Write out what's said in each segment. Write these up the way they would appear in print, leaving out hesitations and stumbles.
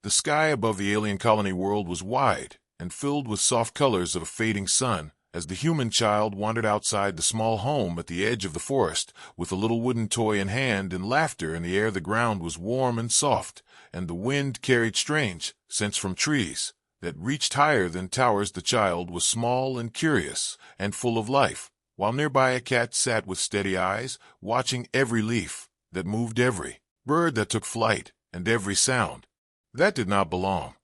The sky above the alien colony world was wide and filled with soft colors of a fading sun as the human child wandered outside the small home at the edge of the forest with a little wooden toy in hand and laughter in the air. The ground was warm and soft, and the wind carried strange scents from trees that reached higher than towers. The child was small and curious and full of life, while nearby a cat sat with steady eyes, watching every leaf that moved, every bird that took flight, and every sound that did not belong.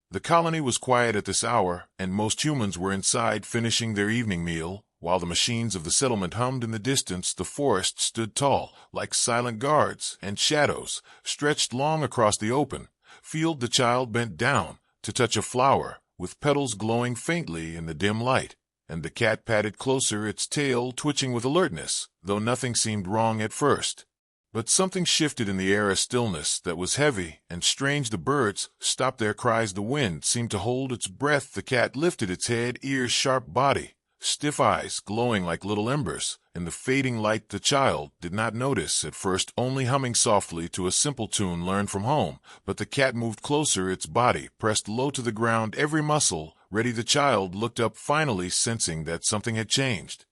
The colony was quiet at this hour, and most humans were inside finishing their evening meal, while the machines of the settlement hummed in the distance. The forest stood tall, like silent guards, and shadows stretched long across the open field. The child bent down to touch a flower with petals glowing faintly in the dim light, and the cat patted closer, its tail twitching with alertness, though nothing seemed wrong at first. But something shifted in the air, a stillness that was heavy and strange. The birds stopped their cries. The wind seemed to hold its breath. The cat lifted its head, ears sharp, body stiff, eyes glowing like little embers in the fading light. The child did not notice at first, only humming softly to a simple tune learned from home. But the cat moved closer, its body pressed low to the ground, every muscle ready. The child looked up, finally sensing that something had changed.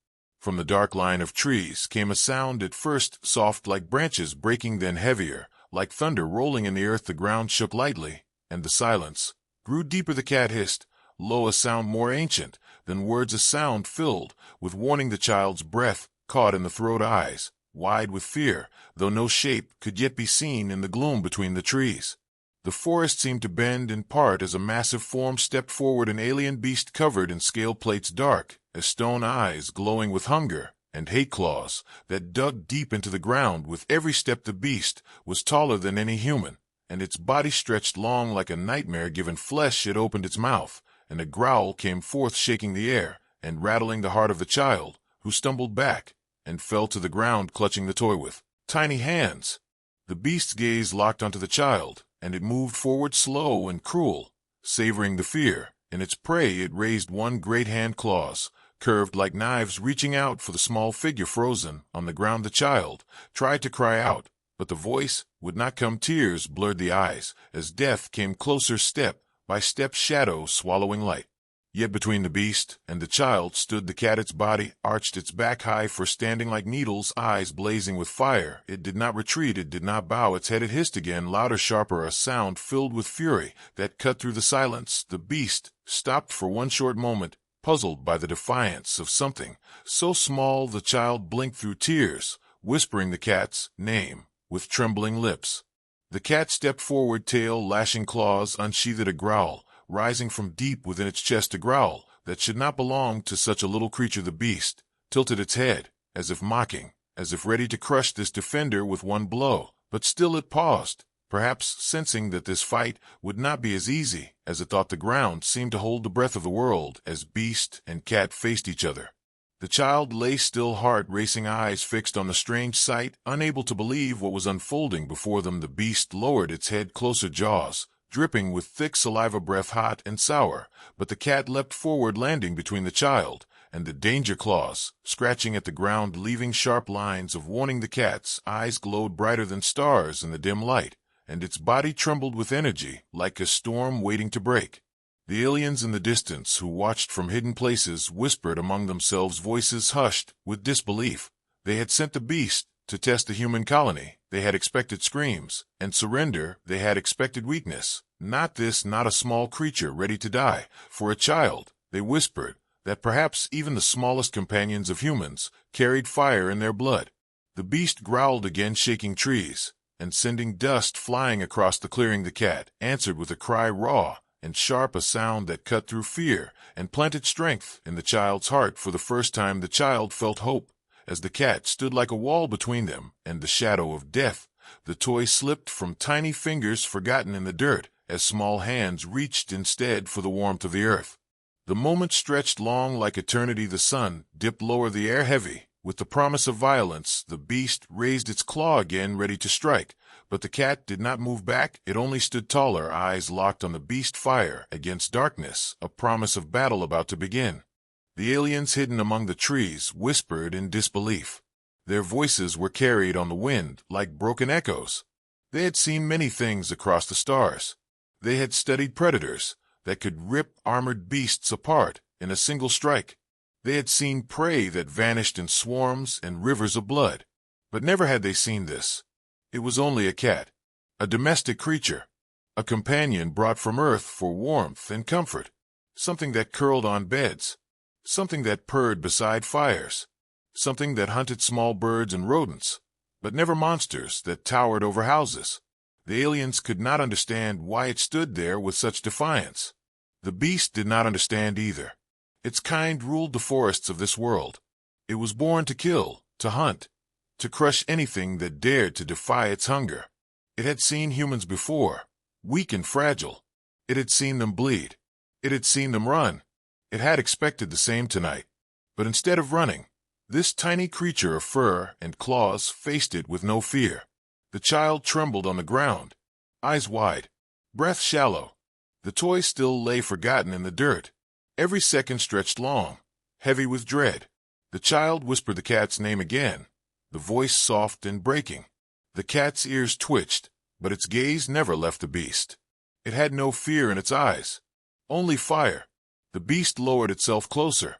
From the dark line of trees came a sound, at first soft like branches breaking, then heavier, like thunder rolling in the earth. The ground shook lightly, and the silence grew deeper. The cat hissed, low, a sound more ancient than words, a sound filled with warning. The child's breath caught in the throat, eyes wide with fear, though no shape could yet be seen in the gloom between the trees. The forest seemed to bend in part as a massive form stepped forward, an alien beast covered in scale plates, dark as stone, eyes glowing with hunger and hate, claws that dug deep into the ground with every step. The beast was taller than any human, and its body stretched long like a nightmare-given flesh. It opened its mouth, and a growl came forth, shaking the air and rattling the heart of the child, who stumbled back and fell to the ground, clutching the toy with tiny hands. The beast's gaze locked onto the child, and it moved forward, slow and cruel, savoring the fear in its prey. It raised one great hand, claws curved like knives, reaching out for the small figure frozen on the ground. The child tried to cry out, but the voice would not come. Tears blurred the eyes as death came closer, step by step, shadow swallowing light. Yet between the beast and the child stood the cat, its body arched, its back high for standing, like needles, eyes blazing with fire. It did not retreat, it did not bow. Its head, it hissed again, louder, sharper, a sound filled with fury that cut through the silence. The beast stopped for one short moment, puzzled by the defiance of something so small. The child blinked through tears, whispering the cat's name with trembling lips. The cat stepped forward, tail lashing, claws unsheathed, a growl rising from deep within its chest, a growl that should not belong to such a little creature. The beast tilted its head, as if mocking, as if ready to crush this defender with one blow, but still it paused, perhaps sensing that this fight would not be as easy as it thought. The ground seemed to hold the breath of the world as beast and cat faced each other. The child lay still, heart racing, eyes fixed on the strange sight, unable to believe what was unfolding before them. The beast lowered its head closer, jaws dripping with thick saliva, breath hot and sour, but the cat leapt forward, landing between the child and the danger, claws scratching at the ground, leaving sharp lines of warning. The cat's eyes glowed brighter than stars in the dim light, and its body trembled with energy like a storm waiting to break. The aliens in the distance, who watched from hidden places, whispered among themselves, voices hushed with disbelief. They had sent the beast to test the human colony. They had expected screams and surrender. They had expected weakness. Not this, not a small creature ready to die for a child. They whispered that perhaps even the smallest companions of humans carried fire in their blood. The beast growled again, shaking trees and sending dust flying across the clearing. The cat answered with a cry, raw and sharp, a sound that cut through fear and planted strength in the child's heart. For the first time the child felt hope, as the cat stood like a wall between them and the shadow of death. The toy slipped from tiny fingers, forgotten in the dirt, as small hands reached instead for the warmth of the earth. The moment stretched long like eternity. The sun dipped lower, the air heavy with the promise of violence. The beast raised its claw again, ready to strike, but the cat did not move back. It only stood taller, eyes locked on the beast, fire against darkness, a promise of battle about to begin. The aliens hidden among the trees whispered in disbelief. Their voices were carried on the wind like broken echoes. They had seen many things across the stars, They had studied predators that could rip armored beasts apart in a single strike. They had seen prey that vanished in swarms and rivers of blood. But never had they seen this. It was only a cat, a domestic creature, a companion brought from Earth for warmth and comfort, something that curled on beds, something that purred beside fires, something that hunted small birds and rodents, but never monsters that towered over houses. The aliens could not understand why it stood there with such defiance. The beast did not understand either. Its kind ruled the forests of this world. It was born to kill, to hunt, to crush anything that dared to defy its hunger. It had seen humans before, weak and fragile. It had seen them bleed. It had seen them run. It had expected the same tonight. But instead of running, this tiny creature of fur and claws faced it with no fear. The child trembled on the ground, eyes wide, breath shallow. The toy still lay forgotten in the dirt. Every second stretched long, heavy with dread. The child whispered the cat's name again, the voice soft and breaking. The cat's ears twitched, but its gaze never left the beast. It had no fear in its eyes, only fire. The beast lowered itself closer.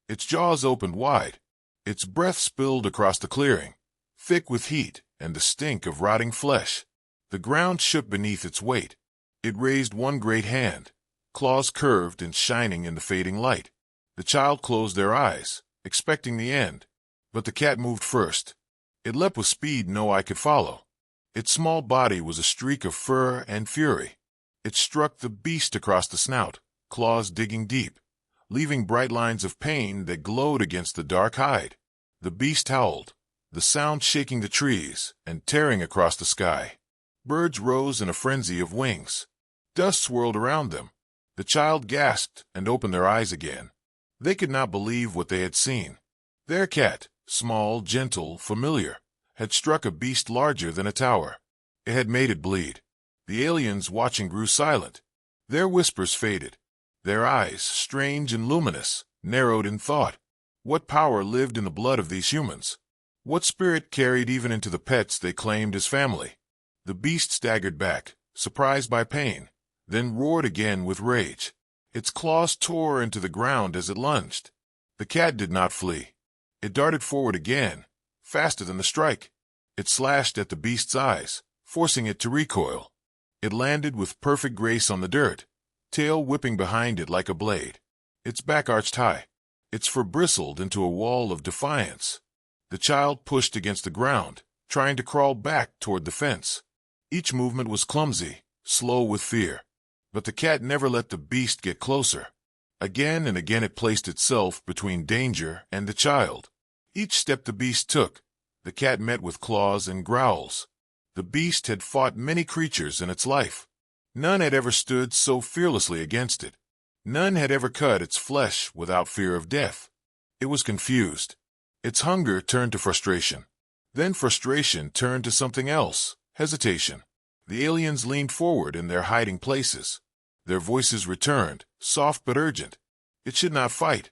Its jaws opened wide. Its breath spilled across the clearing, thick with heat and the stink of rotting flesh. The ground shook beneath its weight. It raised one great hand, claws curved and shining in the fading light. The child closed their eyes, expecting the end. But the cat moved first. It leapt with speed no eye could follow. Its small body was a streak of fur and fury. It struck the beast across the snout, claws digging deep, leaving bright lines of pain that glowed against the dark hide. The beast howled, the sound shaking the trees and tearing across the sky. Birds rose in a frenzy of wings. Dust swirled around them. The child gasped and opened their eyes again. They could not believe what they had seen. Their cat, small, gentle, familiar, had struck a beast larger than a tower. It had made it bleed. The aliens watching grew silent. Their whispers faded. Their eyes, strange and luminous, narrowed in thought. What power lived in the blood of these humans? What spirit carried even into the pets they claimed as family? The beast staggered back, surprised by pain, then roared again with rage. Its claws tore into the ground as it lunged. The cat did not flee. It darted forward again, faster than the strike. It slashed at the beast's eyes, forcing it to recoil. It landed with perfect grace on the dirt, tail whipping behind it like a blade. Its back arched high. Its fur bristled into a wall of defiance. The child pushed against the ground, trying to crawl back toward the fence. Each movement was clumsy, slow with fear. But the cat never let the beast get closer. Again and again it placed itself between danger and the child. Each step the beast took, the cat met with claws and growls. The beast had fought many creatures in its life. None had ever stood so fearlessly against it. None had ever cut its flesh without fear of death. It was confused. Its hunger turned to frustration. Then frustration turned to something else, hesitation. The aliens leaned forward in their hiding places. Their voices returned, soft but urgent. It should not fight.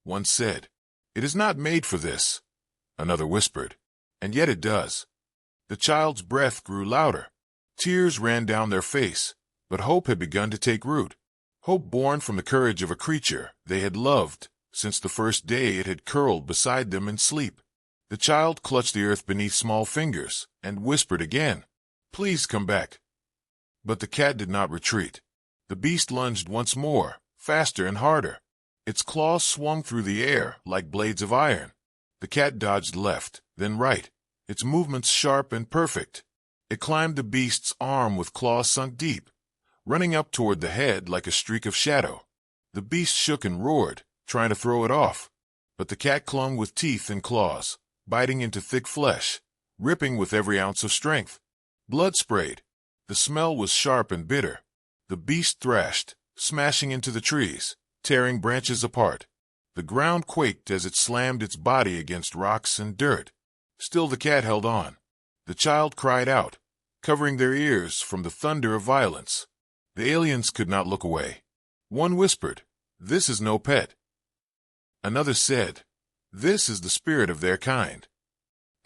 One said, "It is not made for this." Another whispered, "And yet it does." The child's breath grew louder. Tears ran down their face, but hope had begun to take root. Hope born from the courage of a creature they had loved since the first day it had curled beside them in sleep. The child clutched the earth beneath small fingers and whispered again, "Please come back." But the cat did not retreat. The beast lunged once more, faster and harder. Its claws swung through the air like blades of iron. The cat dodged left, then right, its movements sharp and perfect. It climbed the beast's arm with claws sunk deep, running up toward the head like a streak of shadow. The beast shook and roared, trying to throw it off. But the cat clung with teeth and claws, biting into thick flesh, ripping with every ounce of strength. Blood sprayed. The smell was sharp and bitter. The beast thrashed, smashing into the trees, tearing branches apart. The ground quaked as it slammed its body against rocks and dirt. Still the cat held on. The child cried out, covering their ears from the thunder of violence. The aliens could not look away. One whispered, "This is no pet." Another said, "This is the spirit of their kind."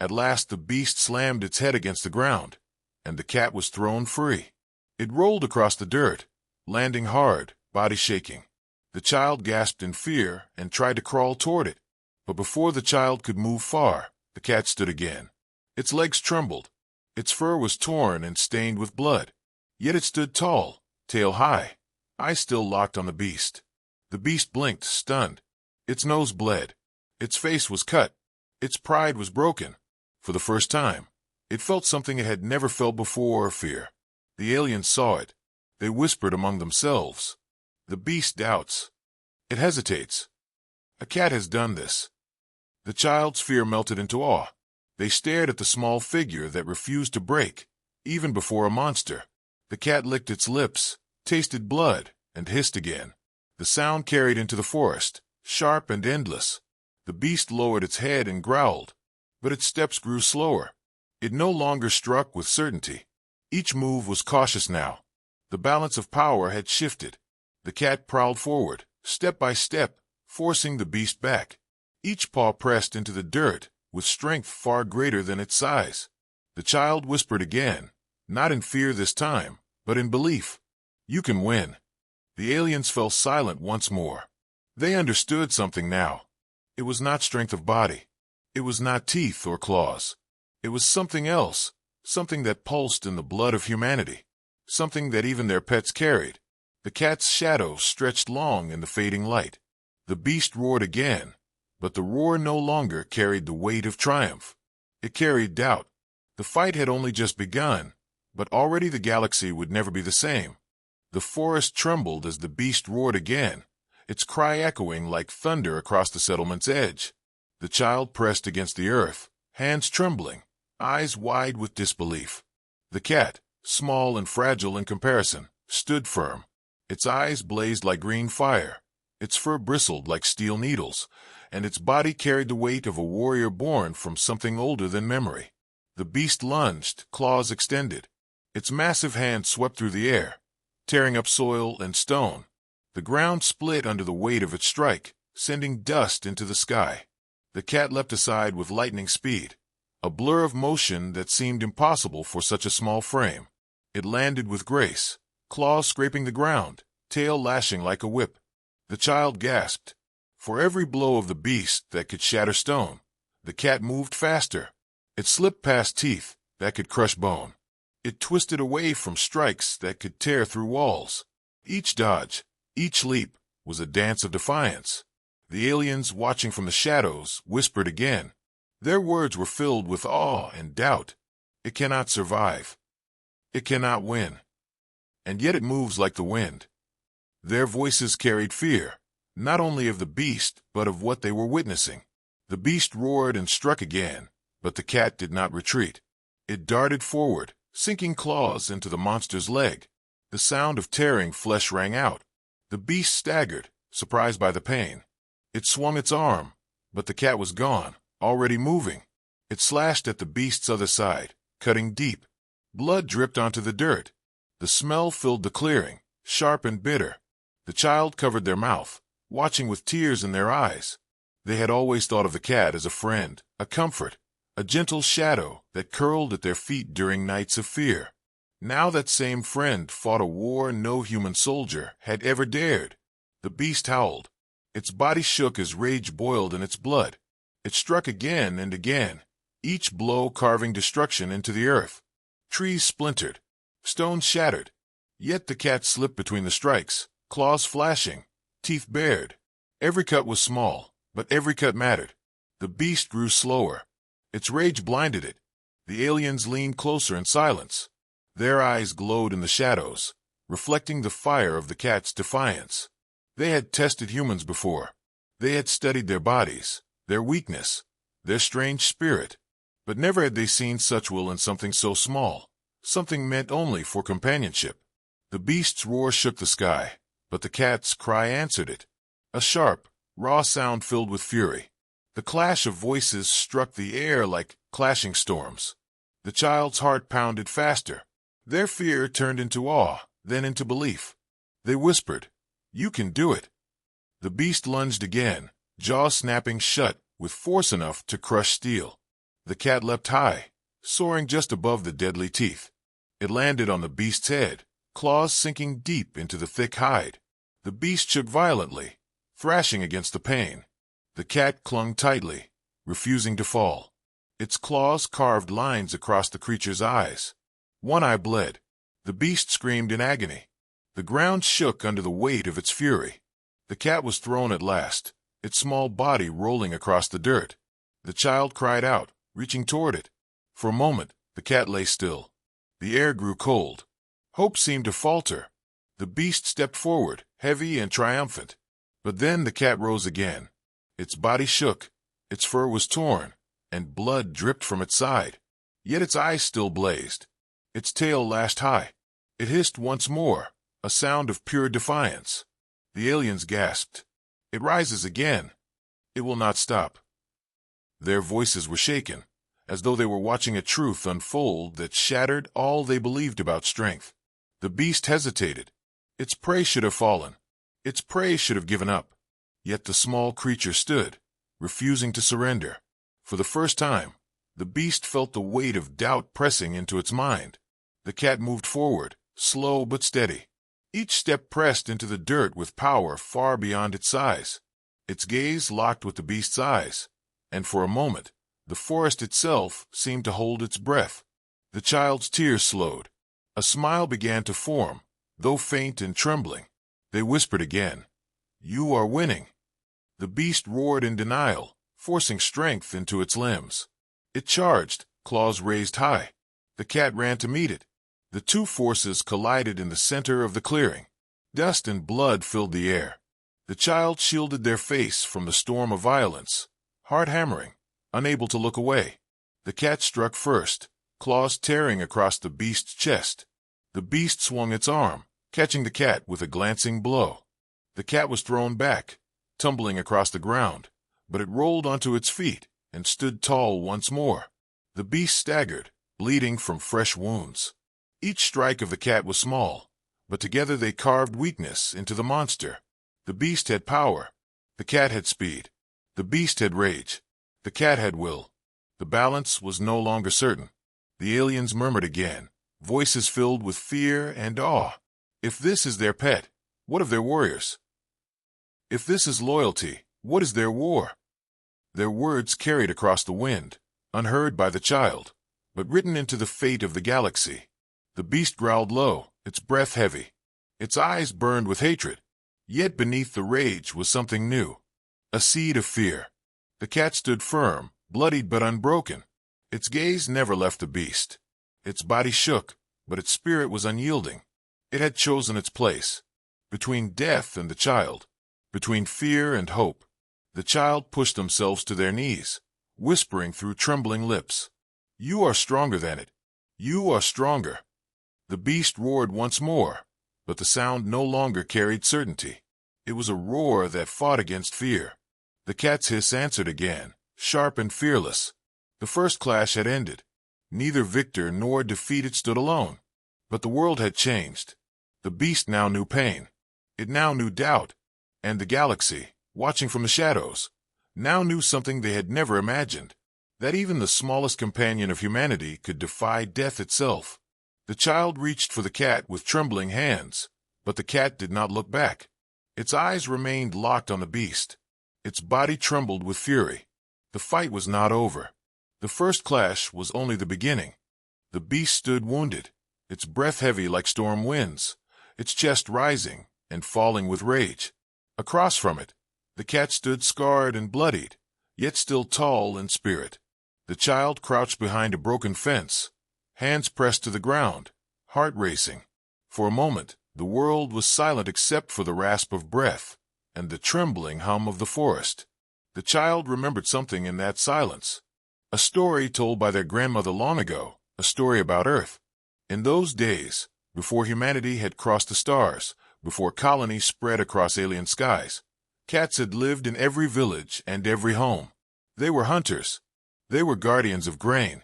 At last the beast slammed its head against the ground, and the cat was thrown free. It rolled across the dirt, landing hard, body shaking. The child gasped in fear and tried to crawl toward it. But before the child could move far, the cat stood again. Its legs trembled. Its fur was torn and stained with blood. Yet it stood tall, tail high, eyes still locked on the beast. The beast blinked, stunned. Its nose bled. Its face was cut. Its pride was broken. For the first time, it felt something it had never felt before, fear. The aliens saw it. They whispered among themselves. The beast doubts. It hesitates. A cat has done this. The child's fear melted into awe. They stared at the small figure that refused to break, even before a monster. The cat licked its lips, tasted blood, and hissed again. The sound carried into the forest, sharp and endless. The beast lowered its head and growled, but its steps grew slower. It no longer struck with certainty. Each move was cautious now. The balance of power had shifted. The cat prowled forward, step by step, forcing the beast back. Each paw pressed into the dirt, with strength far greater than its size. The child whispered again, not in fear this time, but in belief. You can win. The aliens fell silent once more. They understood something now. It was not strength of body. It was not teeth or claws. It was something else, something that pulsed in the blood of humanity, something that even their pets carried. The cat's shadow stretched long in the fading light. The beast roared again, but the roar no longer carried the weight of triumph. It carried doubt. The fight had only just begun, but already the galaxy would never be the same. The forest trembled as the beast roared again, its cry echoing like thunder across the settlement's edge. The child pressed against the earth, hands trembling, eyes wide with disbelief. The cat, small and fragile in comparison, stood firm. Its eyes blazed like green fire, its fur bristled like steel needles, and its body carried the weight of a warrior born from something older than memory. The beast lunged, claws extended. Its massive hand swept through the air, tearing up soil and stone. The ground split under the weight of its strike, sending dust into the sky. The cat leapt aside with lightning speed, a blur of motion that seemed impossible for such a small frame. It landed with grace, claws scraping the ground, tail lashing like a whip. The child gasped. For every blow of the beast that could shatter stone, the cat moved faster. It slipped past teeth that could crush bone. It twisted away from strikes that could tear through walls. Each dodge, each leap, was a dance of defiance. The aliens, watching from the shadows, whispered again. Their words were filled with awe and doubt. It cannot survive. It cannot win. And yet it moves like the wind. Their voices carried fear, not only of the beast, but of what they were witnessing. The beast roared and struck again, but the cat did not retreat. It darted forward, sinking claws into the monster's leg. The sound of tearing flesh rang out. The beast staggered, surprised by the pain. It swung its arm, but the cat was gone, already moving. It slashed at the beast's other side, cutting deep. Blood dripped onto the dirt. The smell filled the clearing, sharp and bitter. The child covered their mouth, watching with tears in their eyes. They had always thought of the cat as a friend, a comfort, a gentle shadow that curled at their feet during nights of fear. Now that same friend fought a war no human soldier had ever dared. The beast howled. Its body shook as rage boiled in its blood. It struck again and again, each blow carving destruction into the earth. Trees splintered, stones shattered. Yet the cat slipped between the strikes, claws flashing, teeth bared. Every cut was small, but every cut mattered. The beast grew slower. Its rage blinded it. The aliens leaned closer in silence. Their eyes glowed in the shadows, reflecting the fire of the cat's defiance. They had tested humans before. They had studied their bodies, their weakness, their strange spirit. But never had they seen such will in something so small, something meant only for companionship. The beast's roar shook the sky, but the cat's cry answered it. A sharp, raw sound filled with fury. The clash of voices struck the air like clashing storms. The child's heart pounded faster. Their fear turned into awe, then into belief. They whispered, "You can do it." The beast lunged again, jaw snapping shut with force enough to crush steel. The cat leapt high, soaring just above the deadly teeth. It landed on the beast's head, claws sinking deep into the thick hide. The beast shook violently, thrashing against the pain. The cat clung tightly, refusing to fall. Its claws carved lines across the creature's eyes. One eye bled. The beast screamed in agony. The ground shook under the weight of its fury. The cat was thrown at last, its small body rolling across the dirt. The child cried out, reaching toward it. For a moment, the cat lay still. The air grew cold. Hope seemed to falter. The beast stepped forward, heavy and triumphant. But then the cat rose again. Its body shook, its fur was torn, and blood dripped from its side. Yet its eyes still blazed. Its tail lashed high. It hissed once more, a sound of pure defiance. The aliens gasped. It rises again. It will not stop. Their voices were shaken, as though they were watching a truth unfold that shattered all they believed about strength. The beast hesitated. Its prey should have fallen. Its prey should have given up. Yet the small creature stood, refusing to surrender. For the first time, the beast felt the weight of doubt pressing into its mind. The cat moved forward, slow but steady. Each step pressed into the dirt with power far beyond its size. Its gaze locked with the beast's eyes, and for a moment, the forest itself seemed to hold its breath. The child's tears slowed. A smile began to form, though faint and trembling. They whispered again, "You are winning." The beast roared in denial, forcing strength into its limbs. It charged, claws raised high. The cat ran to meet it. The two forces collided in the center of the clearing. Dust and blood filled the air. The child shielded their face from the storm of violence, heart hammering, unable to look away. The cat struck first, claws tearing across the beast's chest. The beast swung its arm, catching the cat with a glancing blow. The cat was thrown back, tumbling across the ground, but it rolled onto its feet and stood tall once more. The beast staggered, bleeding from fresh wounds. Each strike of the cat was small, but together they carved weakness into the monster. The beast had power. The cat had speed. The beast had rage. The cat had will. The balance was no longer certain. The aliens murmured again, voices filled with fear and awe. If this is their pet, what of their warriors? If this is loyalty, what is their war? Their words carried across the wind, unheard by the child, but written into the fate of the galaxy. The beast growled low, its breath heavy. Its eyes burned with hatred. Yet beneath the rage was something new, a seed of fear. The cat stood firm, bloodied but unbroken. Its gaze never left the beast. Its body shook, but its spirit was unyielding. It had chosen its place. Between death and the child, between fear and hope, the child pushed themselves to their knees, whispering through trembling lips, "You are stronger than it. You are stronger." The beast roared once more, but the sound no longer carried certainty. It was a roar that fought against fear. The cat's hiss answered again, sharp and fearless. The first clash had ended. Neither victor nor defeated stood alone. But the world had changed. The beast now knew pain. It now knew doubt. And the galaxy, watching from the shadows, now knew something they had never imagined, that even the smallest companion of humanity could defy death itself. The child reached for the cat with trembling hands, but the cat did not look back. Its eyes remained locked on the beast. Its body trembled with fury. The fight was not over. The first clash was only the beginning. The beast stood wounded, its breath heavy like storm winds, its chest rising and falling with rage. Across from it, the cat stood scarred and bloodied, yet still tall in spirit. The child crouched behind a broken fence, hands pressed to the ground, heart racing. For a moment, the world was silent except for the rasp of breath and the trembling hum of the forest. The child remembered something in that silence. A story told by their grandmother long ago, a story about Earth. In those days, before humanity had crossed the stars, before colonies spread across alien skies, cats had lived in every village and every home. They were hunters. They were guardians of grain.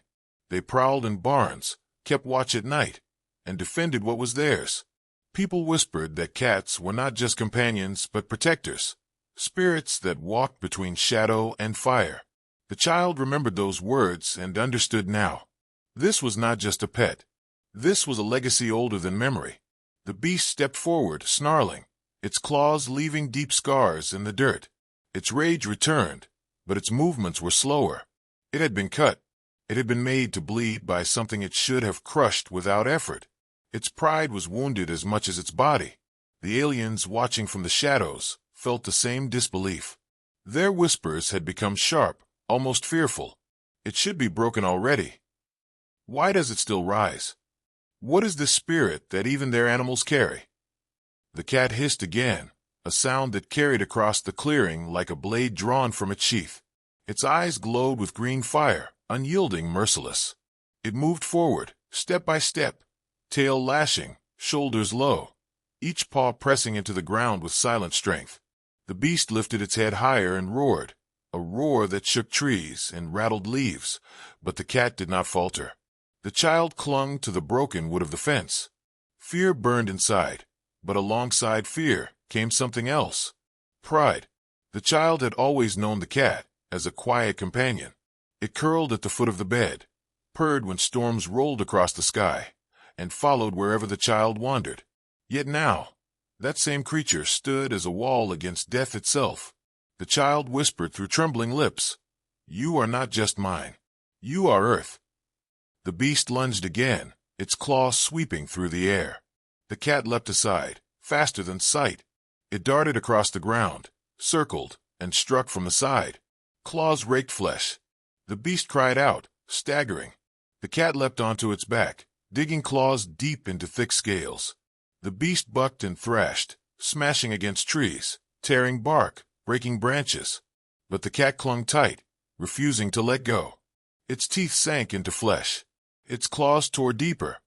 They prowled in barns, kept watch at night, and defended what was theirs. People whispered that cats were not just companions but protectors, spirits that walked between shadow and fire. The child remembered those words and understood now. This was not just a pet. This was a legacy older than memory. The beast stepped forward, snarling, its claws leaving deep scars in the dirt. Its rage returned, but its movements were slower. It had been cut. It had been made to bleed by something it should have crushed without effort. Its pride was wounded as much as its body. The aliens, watching from the shadows, felt the same disbelief. Their whispers had become sharp, almost fearful. It should be broken already. Why does it still rise? What is this spirit that even their animals carry? The cat hissed again, a sound that carried across the clearing like a blade drawn from its sheath. Its eyes glowed with green fire, unyielding, merciless. It moved forward, step by step, tail lashing, shoulders low, each paw pressing into the ground with silent strength. The beast lifted its head higher and roared, a roar that shook trees and rattled leaves, but the cat did not falter. The child clung to the broken wood of the fence. Fear burned inside, but alongside fear came something else. Pride. The child had always known the cat as a quiet companion. It curled at the foot of the bed, purred when storms rolled across the sky, and followed wherever the child wandered. Yet now, that same creature stood as a wall against death itself. The child whispered through trembling lips, "You are not just mine. You are Earth." The beast lunged again, its claws sweeping through the air. The cat leapt aside, faster than sight. It darted across the ground, circled, and struck from the side. Claws raked flesh. The beast cried out, staggering. The cat leapt onto its back, digging claws deep into thick scales. The beast bucked and thrashed, smashing against trees, tearing bark, breaking branches. But the cat clung tight, refusing to let go. Its teeth sank into flesh. Its claws tore deeper.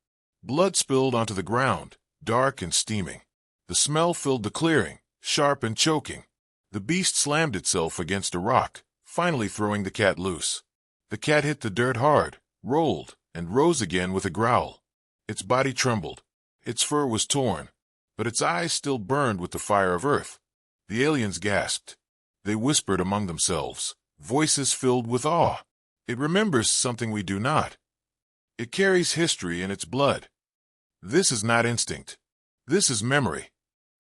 Blood spilled onto the ground, dark and steaming. The smell filled the clearing, sharp and choking. The beast slammed itself against a rock, finally throwing the cat loose. The cat hit the dirt hard, rolled, and rose again with a growl. Its body trembled. Its fur was torn, but its eyes still burned with the fire of Earth. The aliens gasped. They whispered among themselves, voices filled with awe. "It remembers something we do not. It carries history in its blood. This is not instinct. This is memory."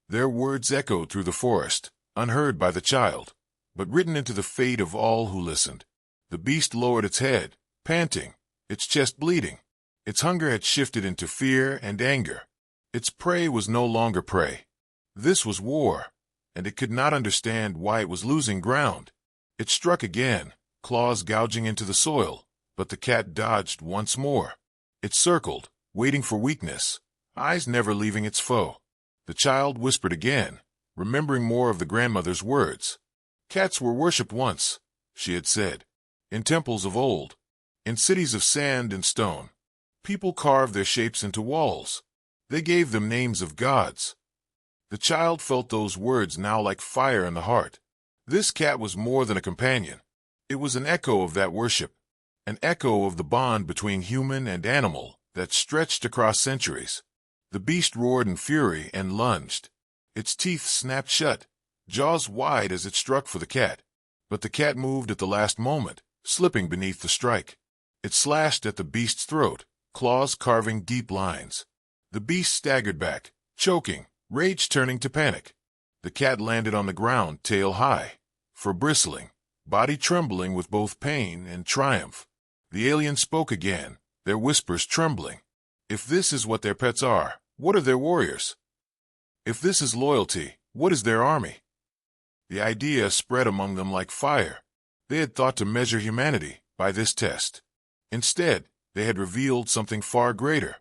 Their words echoed through the forest, unheard by the child, but written into the fate of all who listened. The beast lowered its head, panting, its chest bleeding. Its hunger had shifted into fear and anger. Its prey was no longer prey. This was war, and it could not understand why it was losing ground. It struck again, claws gouging into the soil, but the cat dodged once more. It circled, waiting for weakness, eyes never leaving its foe. The child whispered again, remembering more of the grandmother's words. "Cats were worshipped once," she had said, "in temples of old, in cities of sand and stone. People carved their shapes into walls. They gave them names of gods." The child felt those words now like fire in the heart. This cat was more than a companion. It was an echo of that worship, an echo of the bond between human and animal that stretched across centuries. The beast roared in fury and lunged. Its teeth snapped shut, jaws wide as it struck for the cat. But the cat moved at the last moment, slipping beneath the strike. It slashed at the beast's throat, claws carving deep lines. The beast staggered back, choking, rage turning to panic. The cat landed on the ground, tail high, fur bristling, body trembling with both pain and triumph. The alien spoke again, their whispers trembling. If this is what their pets are, what are their warriors? If this is loyalty, what is their army? The idea spread among them like fire. They had thought to measure humanity by this test. Instead, they had revealed something far greater.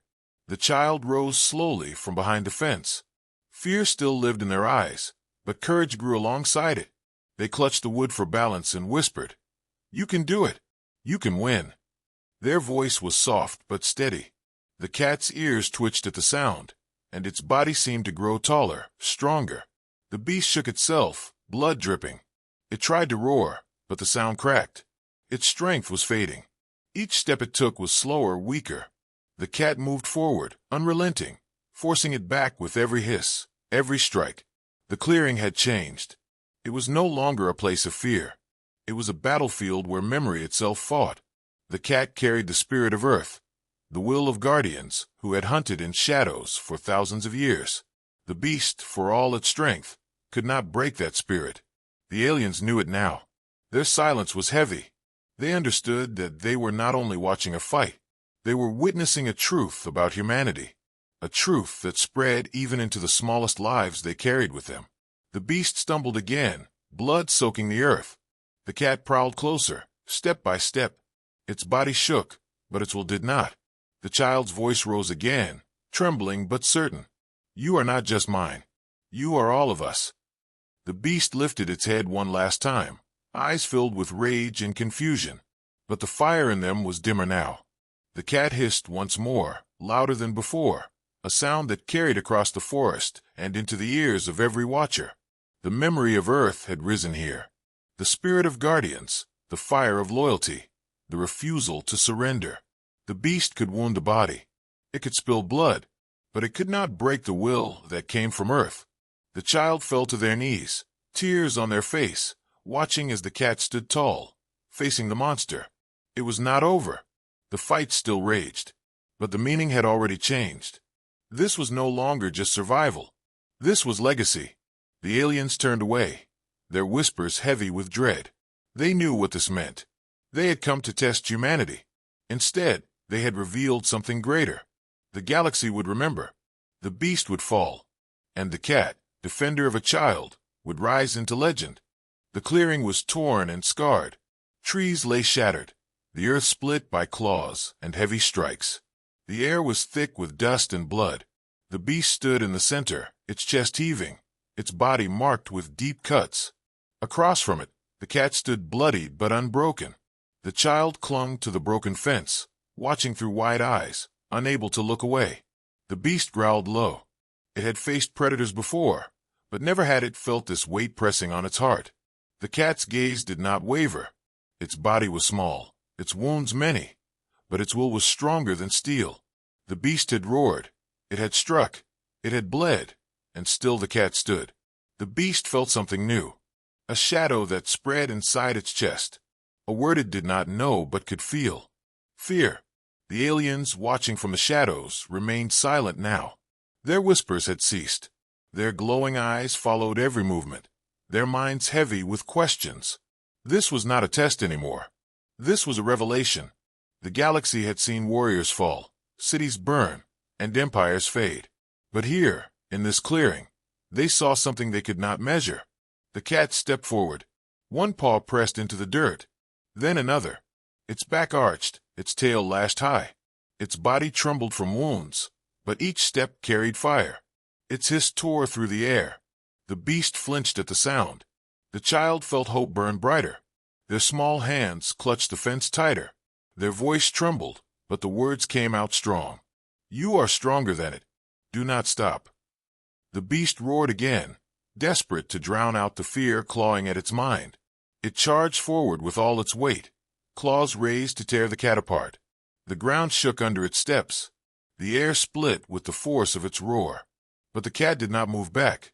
The child rose slowly from behind the fence. Fear still lived in their eyes, but courage grew alongside it. They clutched the wood for balance and whispered, "You can do it. You can win." Their voice was soft but steady. The cat's ears twitched at the sound, and its body seemed to grow taller, stronger. The beast shook itself, blood dripping. It tried to roar, but the sound cracked. Its strength was fading. Each step it took was slower, weaker. The cat moved forward, unrelenting, forcing it back with every hiss, every strike. The clearing had changed. It was no longer a place of fear. It was a battlefield where memory itself fought. The cat carried the spirit of Earth, the will of guardians who had hunted in shadows for thousands of years. The beast, for all its strength, could not break that spirit. The aliens knew it now. Their silence was heavy. They understood that they were not only watching a fight, they were witnessing a truth about humanity, a truth that spread even into the smallest lives they carried with them. The beast stumbled again, blood soaking the earth. The cat prowled closer, step by step. Its body shook, but its will did not. The child's voice rose again, trembling but certain. "You are not just mine. You are all of us." The beast lifted its head one last time, eyes filled with rage and confusion. But the fire in them was dimmer now. The cat hissed once more, louder than before, a sound that carried across the forest and into the ears of every watcher. The memory of Earth had risen here. The spirit of guardians, the fire of loyalty, the refusal to surrender. The beast could wound a body. It could spill blood, but it could not break the will that came from Earth. The child fell to their knees, tears on their face, watching as the cat stood tall, facing the monster. It was not over. The fight still raged, but the meaning had already changed. This was no longer just survival. This was legacy. The aliens turned away, their whispers heavy with dread. They knew what this meant. They had come to test humanity. Instead, they had revealed something greater. The galaxy would remember. The beast would fall. And the cat, defender of a child, would rise into legend. The clearing was torn and scarred. Trees lay shattered. The earth split by claws and heavy strikes. The air was thick with dust and blood. The beast stood in the center, its chest heaving, its body marked with deep cuts. Across from it, the cat stood bloodied but unbroken. The child clung to the broken fence, watching through wide eyes, unable to look away. The beast growled low. It had faced predators before, but never had it felt this weight pressing on its heart. The cat's gaze did not waver. Its body was small, its wounds many, but its will was stronger than steel. The beast had roared, it had struck, it had bled, and still the cat stood. The beast felt something new, a shadow that spread inside its chest, a word it did not know but could feel. Fear. The aliens, watching from the shadows, remained silent now. Their whispers had ceased. Their glowing eyes followed every movement, their minds heavy with questions. This was not a test anymore. This was a revelation. The galaxy had seen warriors fall, cities burn, and empires fade. But here, in this clearing, they saw something they could not measure. The cat stepped forward. One paw pressed into the dirt, then another. Its back arched, its tail lashed high. Its body trembled from wounds, but each step carried fire. Its hiss tore through the air. The beast flinched at the sound. The child felt hope burn brighter. Their small hands clutched the fence tighter. Their voice trembled, but the words came out strong. "You are stronger than it. Do not stop." The beast roared again, desperate to drown out the fear clawing at its mind. It charged forward with all its weight, claws raised to tear the cat apart. The ground shook under its steps. The air split with the force of its roar. But the cat did not move back.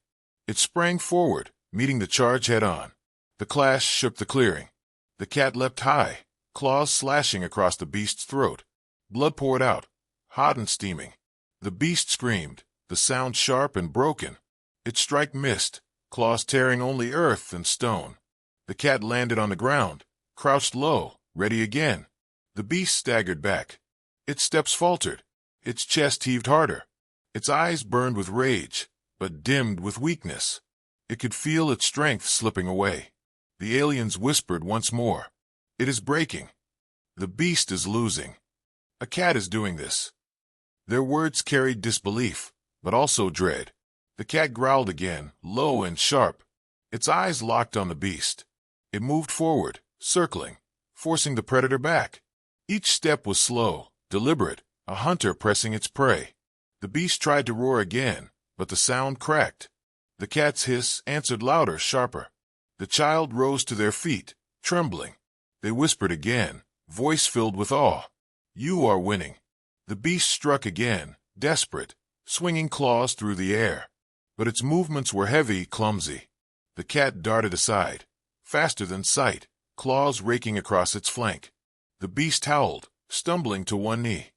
It sprang forward, meeting the charge head-on. The clash shook the clearing. The cat leapt high, claws slashing across the beast's throat. Blood poured out, hot and steaming. The beast screamed, the sound sharp and broken. Its strike missed, claws tearing only earth and stone. The cat landed on the ground, crouched low, ready again. The beast staggered back. Its steps faltered. Its chest heaved harder. Its eyes burned with rage, but dimmed with weakness. It could feel its strength slipping away. The aliens whispered once more. "It is breaking. The beast is losing. A cat is doing this." Their words carried disbelief, but also dread. The cat growled again, low and sharp. Its eyes locked on the beast. It moved forward, circling, forcing the predator back. Each step was slow, deliberate, a hunter pressing its prey. The beast tried to roar again, but the sound cracked. The cat's hiss answered louder, sharper. The child rose to their feet, trembling. They whispered again, voice filled with awe. "You are winning." The beast struck again, desperate, swinging claws through the air. But its movements were heavy, clumsy. The cat darted aside, faster than sight, claws raking across its flank. The beast howled, stumbling to one knee.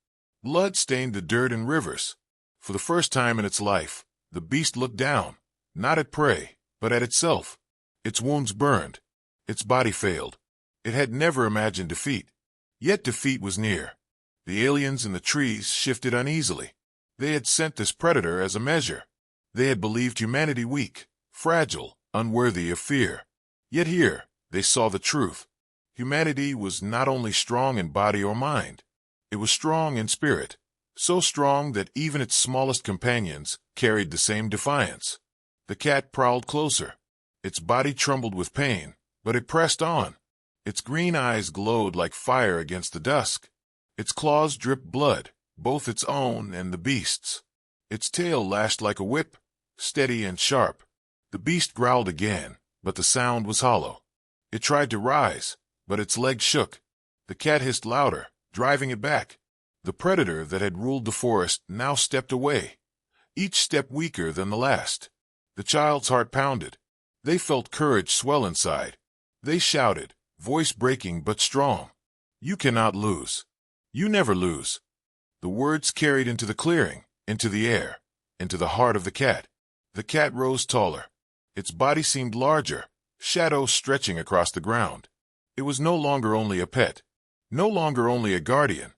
Blood stained the dirt and rivers. For the first time in its life, the beast looked down, not at prey, but at itself. Its wounds burned. Its body failed. It had never imagined defeat. Yet defeat was near. The aliens in the trees shifted uneasily. They had sent this predator as a measure. They had believed humanity weak, fragile, unworthy of fear. Yet here, they saw the truth. Humanity was not only strong in body or mind. It was strong in spirit, so strong that even its smallest companions carried the same defiance. The cat prowled closer. Its body trembled with pain, but it pressed on. Its green eyes glowed like fire against the dusk. Its claws dripped blood, both its own and the beast's. Its tail lashed like a whip, steady and sharp. The beast growled again, but the sound was hollow. It tried to rise, but its legs shook. The cat hissed louder, driving it back. The predator that had ruled the forest now stepped away, each step weaker than the last. The child's heart pounded. They felt courage swell inside. They shouted, voice breaking but strong. "You cannot lose. You never lose." The words carried into the clearing, into the air, into the heart of the cat. The cat rose taller. Its body seemed larger, shadows stretching across the ground. It was no longer only a pet, no longer only a guardian.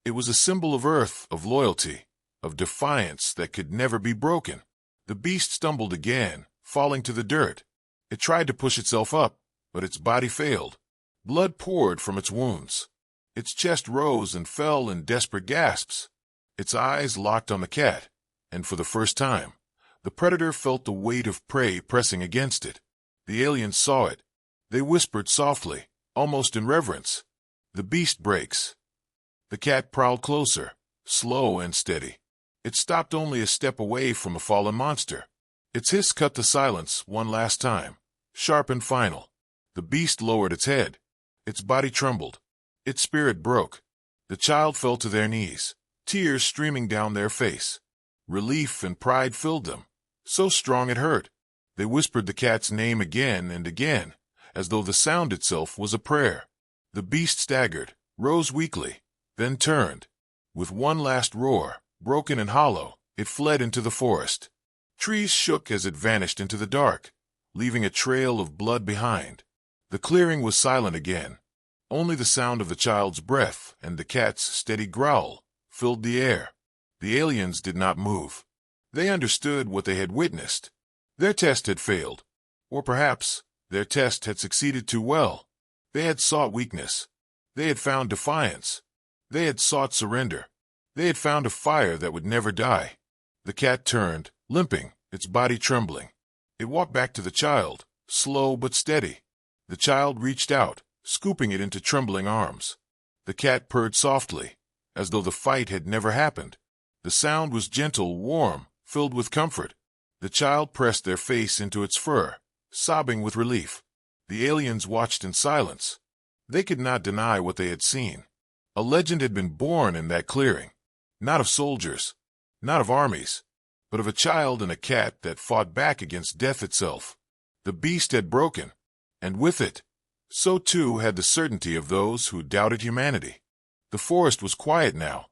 It was a symbol of earth, of loyalty, of defiance that could never be broken. The beast stumbled again, falling to the dirt. It tried to push itself up, but its body failed. Blood poured from its wounds. Its chest rose and fell in desperate gasps. Its eyes locked on the cat, and for the first time, the predator felt the weight of prey pressing against it. The aliens saw it. They whispered softly, almost in reverence, "The beast breaks." The cat prowled closer, slow and steady. It stopped only a step away from a fallen monster. Its hiss cut the silence one last time, sharp and final. The beast lowered its head. Its body trembled. Its spirit broke. The child fell to their knees, tears streaming down their face. Relief and pride filled them, so strong it hurt. They whispered the cat's name again and again, as though the sound itself was a prayer. The beast staggered, rose weakly, then turned. With one last roar, broken and hollow, it fled into the forest. Trees shook as it vanished into the dark, leaving a trail of blood behind. The clearing was silent again. Only the sound of the child's breath and the cat's steady growl filled the air. The aliens did not move. They understood what they had witnessed. Their test had failed. Or perhaps their test had succeeded too well. They had sought weakness. They had found defiance. They had sought surrender. They had found a fire that would never die. The cat turned, limping, its body trembling. It walked back to the child, slow but steady. The child reached out, scooping it into trembling arms. The cat purred softly, as though the fight had never happened. The sound was gentle, warm, filled with comfort. The child pressed their face into its fur, sobbing with relief. The aliens watched in silence. They could not deny what they had seen. A legend had been born in that clearing, not of soldiers, not of armies, but of a child and a cat that fought back against death itself. The beast had broken, and with it, so too had the certainty of those who doubted humanity. The forest was quiet now.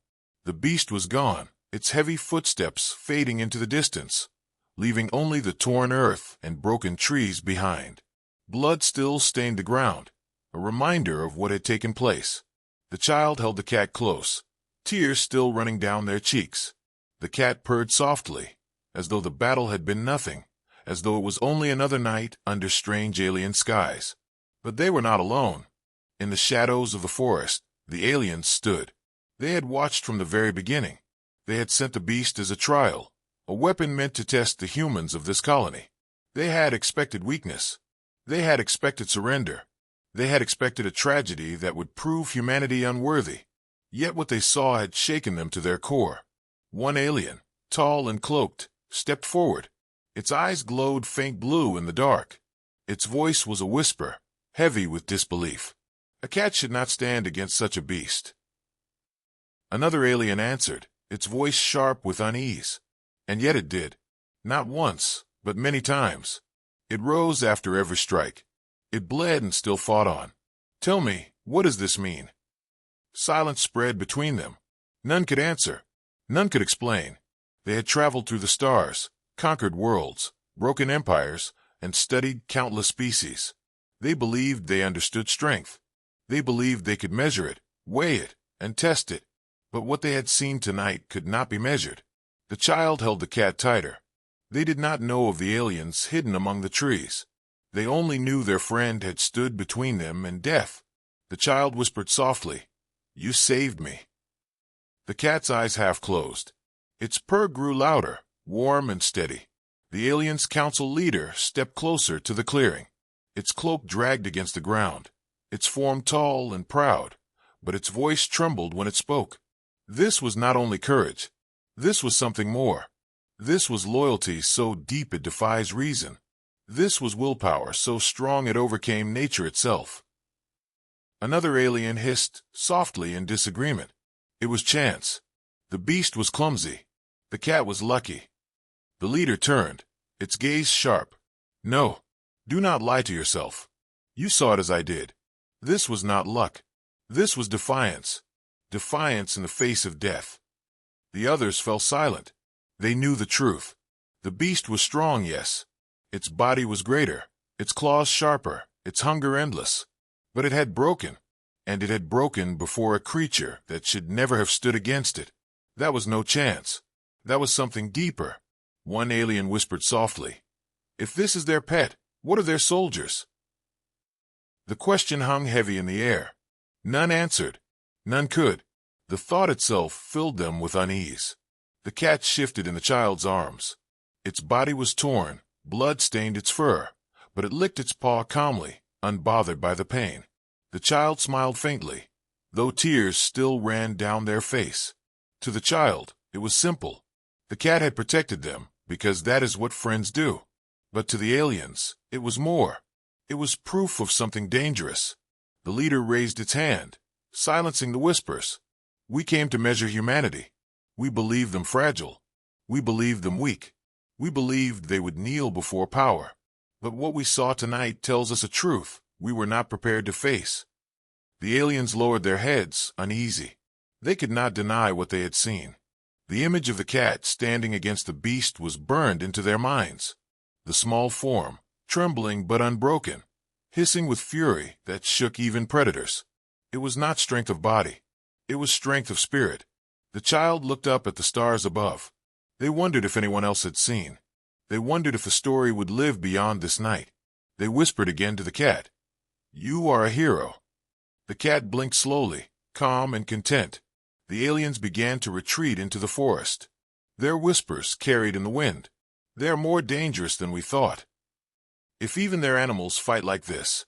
The beast was gone, its heavy footsteps fading into the distance, leaving only the torn earth and broken trees behind. Blood still stained the ground, a reminder of what had taken place. The child held the cat close, tears still running down their cheeks. The cat purred softly, as though the battle had been nothing, as though it was only another night under strange alien skies. But they were not alone. In the shadows of the forest, the aliens stood. They had watched from the very beginning. They had sent the beast as a trial, a weapon meant to test the humans of this colony. They had expected weakness. They had expected surrender. They had expected a tragedy that would prove humanity unworthy. Yet what they saw had shaken them to their core. One alien, tall and cloaked, stepped forward. Its eyes glowed faint blue in the dark. Its voice was a whisper, heavy with disbelief. A cat should not stand against such a beast. Another alien answered, its voice sharp with unease. And yet it did. Not once, but many times. It rose after every strike. It bled and still fought on. "Tell me, what does this mean?" Silence spread between them. None could answer. None could explain. They had traveled through the stars, conquered worlds, broken empires, and studied countless species. They believed they understood strength. They believed they could measure it, weigh it, and test it. But what they had seen tonight could not be measured. The child held the cat tighter. They did not know of the aliens hidden among the trees. They only knew their friend had stood between them and death. The child whispered softly, "You saved me." The cat's eyes half closed. Its purr grew louder, warm and steady. The alien's council leader stepped closer to the clearing. Its cloak dragged against the ground, its form tall and proud, but its voice trembled when it spoke. This was not only courage. This was something more. This was loyalty so deep it defies reason. This was willpower so strong it overcame nature itself. Another alien hissed softly in disagreement. It was chance. The beast was clumsy. The cat was lucky. The leader turned, its gaze sharp. "No, do not lie to yourself. You saw it as I did. This was not luck. This was defiance. Defiance in the face of death." The others fell silent. They knew the truth. The beast was strong, yes. Its body was greater, its claws sharper, its hunger endless. But it had broken, and it had broken before a creature that should never have stood against it. That was no chance. That was something deeper. One alien whispered softly, "If this is their pet, what are their soldiers?" The question hung heavy in the air. None answered. None could. The thought itself filled them with unease. The cat shifted in the child's arms. Its body was torn, blood stained its fur, but it licked its paw calmly, unbothered by the pain. The child smiled faintly, though tears still ran down their face. To the child, it was simple. The cat had protected them, because that is what friends do. But to the aliens, it was more. It was proof of something dangerous. The leader raised its hand, silencing the whispers. "We came to measure humanity. We believed them fragile. We believed them weak. We believed they would kneel before power. But what we saw tonight tells us a truth we were not prepared to face." The aliens lowered their heads, uneasy. They could not deny what they had seen. The image of the cat standing against the beast was burned into their minds. The small form, trembling but unbroken, hissing with fury that shook even predators. It was not strength of body. It was strength of spirit. The child looked up at the stars above. They wondered if anyone else had seen. They wondered if the story would live beyond this night. They whispered again to the cat, "You are a hero." The cat blinked slowly, calm and content. The aliens began to retreat into the forest. Their whispers carried in the wind. "They are more dangerous than we thought. If even their animals fight like this,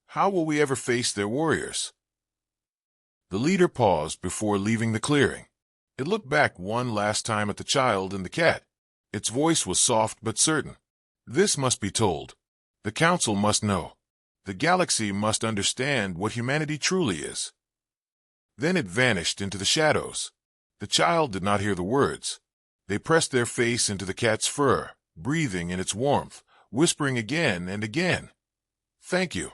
how will we ever face their warriors?" The leader paused before leaving the clearing. It looked back one last time at the child and the cat. Its voice was soft but certain. "This must be told. The council must know. The galaxy must understand what humanity truly is." Then it vanished into the shadows. The child did not hear the words. They pressed their face into the cat's fur, breathing in its warmth, whispering again and again, "Thank you."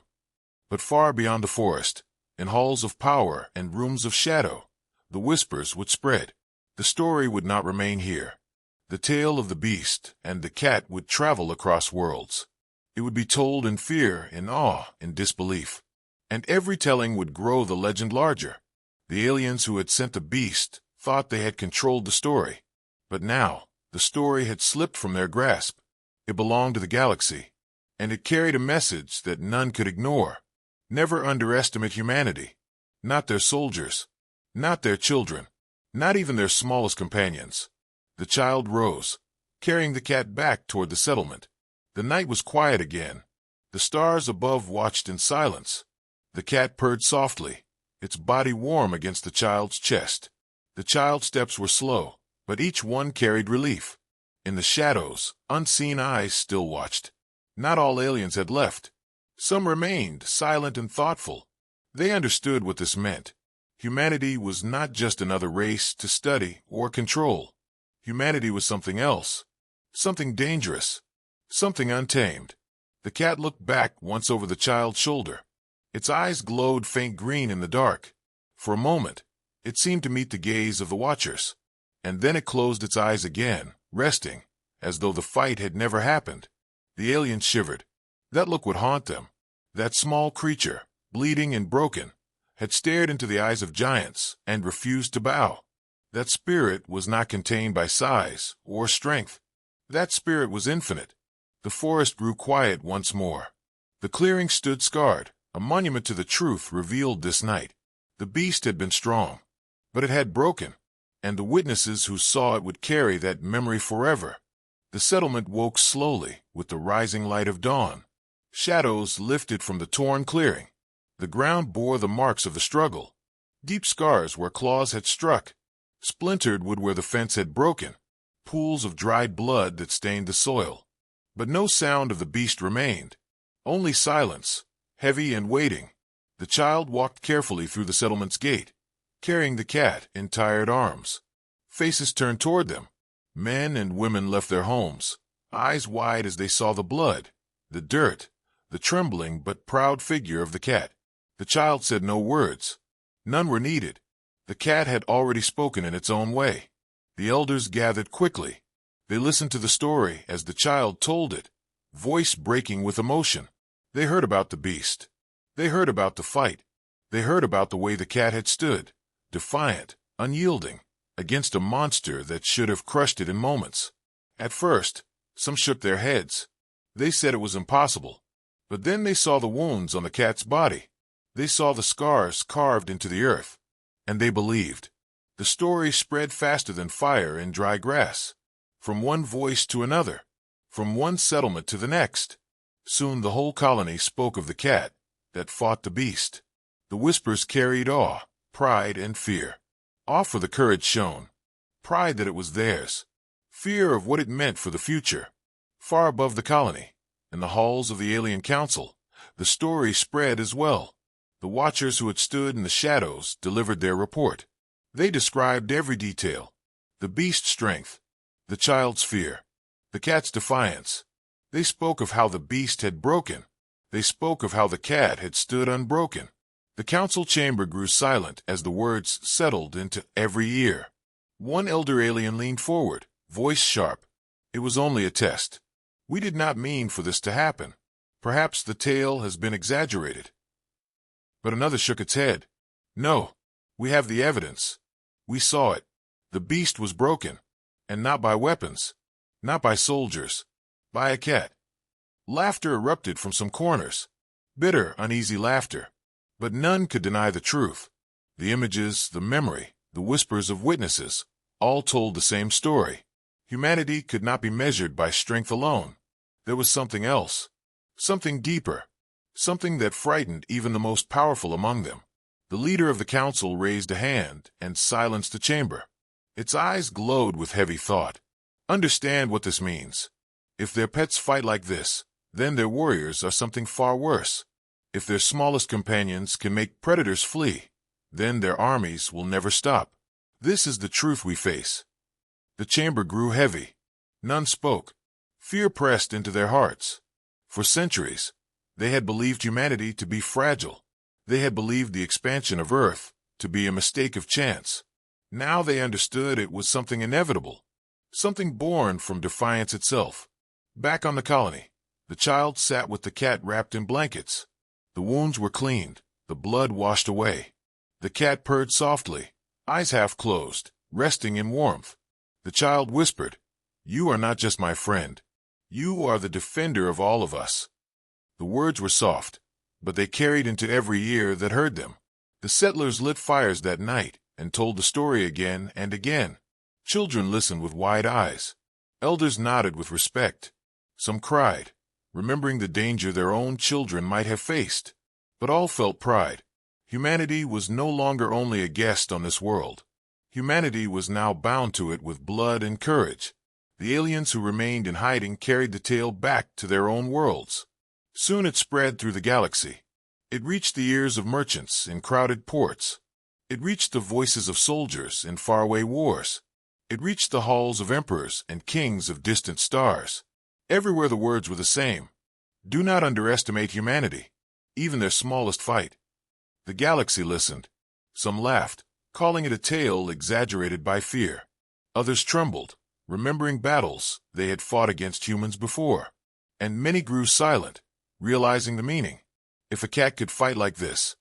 But far beyond the forest, in halls of power and rooms of shadow, the whispers would spread. The story would not remain here. The tale of the beast and the cat would travel across worlds. It would be told in fear, in awe, in disbelief. And every telling would grow the legend larger. The aliens who had sent the beast thought they had controlled the story. But now, the story had slipped from their grasp. It belonged to the galaxy, and it carried a message that none could ignore. Never underestimate humanity. Not their soldiers. Not their children. Not even their smallest companions. The child rose, carrying the cat back toward the settlement. The night was quiet again. The stars above watched in silence. The cat purred softly, its body warm against the child's chest. The child's steps were slow, but each one carried relief. In the shadows, unseen eyes still watched. Not all aliens had left. Some remained, silent and thoughtful. They understood what this meant. Humanity was not just another race to study or control. Humanity was something else. Something dangerous. Something untamed. The cat looked back once over the child's shoulder. Its eyes glowed faint green in the dark. For a moment, It seemed to meet the gaze of the watchers. And then it closed its eyes again, resting, as though the fight had never happened. The aliens shivered. That look would haunt them. That small creature, bleeding and broken, had stared into the eyes of giants and refused to bow. That spirit was not contained by size or strength. That spirit was infinite. The forest grew quiet once more. The clearing stood scarred, a monument to the truth revealed this night. The beast had been strong, but it had broken, and the witnesses who saw it would carry that memory forever. The settlement woke slowly with the rising light of dawn. Shadows lifted from the torn clearing. The ground bore the marks of the struggle. Deep scars where claws had struck. Splintered wood where the fence had broken. Pools of dried blood that stained the soil. But no sound of the beast remained. Only silence, heavy and waiting. The child walked carefully through the settlement's gate, carrying the cat in tired arms. Faces turned toward them. Men and women left their homes, eyes wide as they saw the blood, the dirt, the trembling but proud figure of the cat. The child said no words. None were needed. The cat had already spoken in its own way. The elders gathered quickly. They listened to the story as the child told it, voice breaking with emotion. They heard about the beast. They heard about the fight. They heard about the way the cat had stood, defiant, unyielding, against a monster that should have crushed it in moments. At first, some shook their heads. They said it was impossible. But then they saw the wounds on the cat's body. They saw the scars carved into the earth. And they believed. The story spread faster than fire in dry grass. From one voice to another. From one settlement to the next. Soon the whole colony spoke of the cat that fought the beast. The whispers carried awe, pride, and fear. Awe for the courage shown. Pride that it was theirs. Fear of what it meant for the future. Far above the colony, in the halls of the alien council, the story spread as well. The watchers who had stood in the shadows delivered their report. They described every detail. The beast's strength, the child's fear, the cat's defiance. They spoke of how the beast had broken. They spoke of how the cat had stood unbroken. The council chamber grew silent as the words settled into every ear. One elder alien leaned forward, voice sharp. It was only a test. We did not mean for this to happen. Perhaps the tale has been exaggerated. But another shook its head. No, we have the evidence. We saw it. The beast was broken. And not by weapons. Not by soldiers. By a cat. Laughter erupted from some corners. Bitter, uneasy laughter. But none could deny the truth. The images, the memory, the whispers of witnesses, all told the same story. Humanity could not be measured by strength alone. There was something else. Something deeper. Something that frightened even the most powerful among them. The leader of the council raised a hand and silenced the chamber. Its eyes glowed with heavy thought. Understand what this means. If their pets fight like this, then their warriors are something far worse. If their smallest companions can make predators flee, then their armies will never stop. This is the truth we face. The chamber grew heavy. None spoke. Fear pressed into their hearts. For centuries, they had believed humanity to be fragile. They had believed the expansion of Earth to be a mistake of chance. Now they understood it was something inevitable, something born from defiance itself. Back on the colony, the child sat with the cat wrapped in blankets. The wounds were cleaned, the blood washed away. The cat purred softly, eyes half closed, resting in warmth. The child whispered, "You are not just my friend. You are the defender of all of us." The words were soft, but they carried into every ear that heard them. The settlers lit fires that night and told the story again and again. Children listened with wide eyes. Elders nodded with respect. Some cried, remembering the danger their own children might have faced. But all felt pride. Humanity was no longer only a guest on this world. Humanity was now bound to it with blood and courage. The aliens who remained in hiding carried the tale back to their own worlds. Soon it spread through the galaxy. It reached the ears of merchants in crowded ports. It reached the voices of soldiers in faraway wars. It reached the halls of emperors and kings of distant stars. Everywhere the words were the same. Do not underestimate humanity, even their smallest fight. The galaxy listened. Some laughed, calling it a tale exaggerated by fear. Others trembled, remembering battles they had fought against humans before. And many grew silent, realizing the meaning. If a cat could fight like this,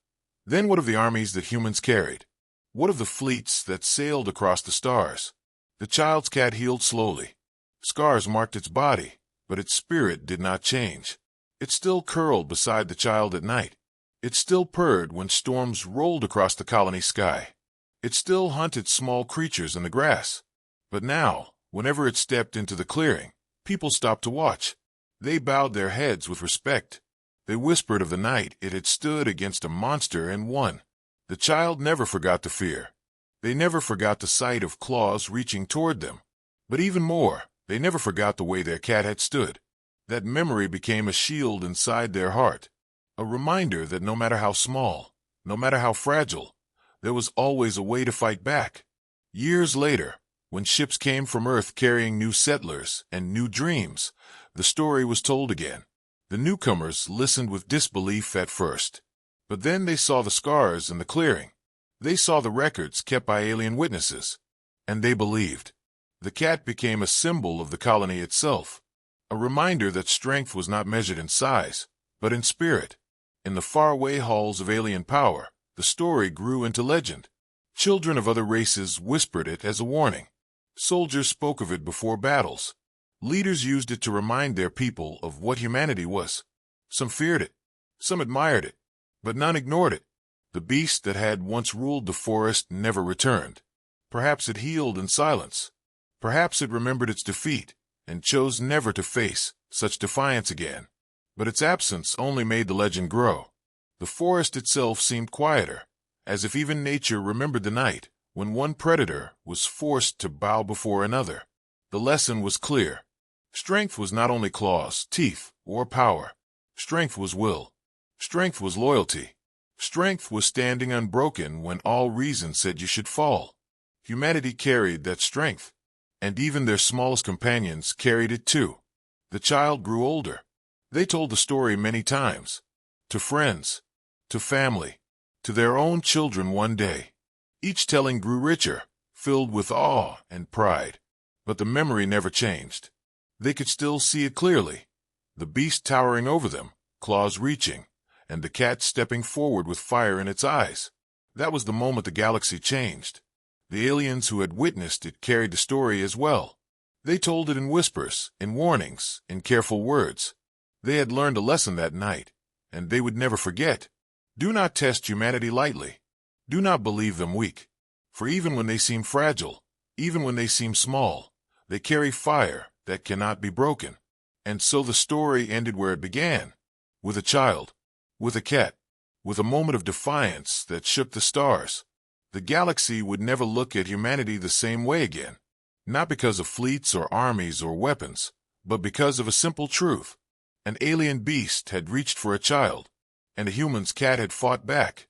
then what of the armies that humans carried? What of the fleets that sailed across the stars? The child's cat healed slowly. Scars marked its body, but its spirit did not change. It still curled beside the child at night. It still purred when storms rolled across the colony sky. It still hunted small creatures in the grass. But now, whenever it stepped into the clearing, people stopped to watch. They bowed their heads with respect. They whispered of the night it had stood against a monster and won. The child never forgot the fear. They never forgot the sight of claws reaching toward them. But even more, they never forgot the way their cat had stood. That memory became a shield inside their heart, a reminder that no matter how small, no matter how fragile, there was always a way to fight back. Years later, when ships came from Earth carrying new settlers and new dreams, the story was told again. The newcomers listened with disbelief at first, but then they saw the scars in the clearing. They saw the records kept by alien witnesses, and they believed. The cat became a symbol of the colony itself, a reminder that strength was not measured in size, but in spirit. In the faraway halls of alien power, the story grew into legend. Children of other races whispered it as a warning. Soldiers spoke of it before battles. Leaders used it to remind their people of what humanity was. Some feared it, some admired it, but none ignored it. The beast that had once ruled the forest never returned. Perhaps it healed in silence. Perhaps it remembered its defeat and chose never to face such defiance again. But its absence only made the legend grow. The forest itself seemed quieter, as if even nature remembered the night when one predator was forced to bow before another. The lesson was clear. Strength was not only claws, teeth, or power. Strength was will. Strength was loyalty. Strength was standing unbroken when all reason said you should fall. Humanity carried that strength, and even their smallest companions carried it too. The child grew older. They told the story many times, to friends, to family, to their own children one day. Each telling grew richer, filled with awe and pride. But the memory never changed. They could still see it clearly. The beast towering over them, claws reaching, and the cat stepping forward with fire in its eyes. That was the moment the galaxy changed. The aliens who had witnessed it carried the story as well. They told it in whispers, in warnings, in careful words. They had learned a lesson that night, and they would never forget. Do not test humanity lightly. Do not believe them weak. For even when they seem fragile, even when they seem small, they carry fire that cannot be broken. And so the story ended where it began, with a child, with a cat, with a moment of defiance that shook the stars. The galaxy would never look at humanity the same way again, not because of fleets or armies or weapons, but because of a simple truth. An alien beast had reached for a child, and a human's cat had fought back.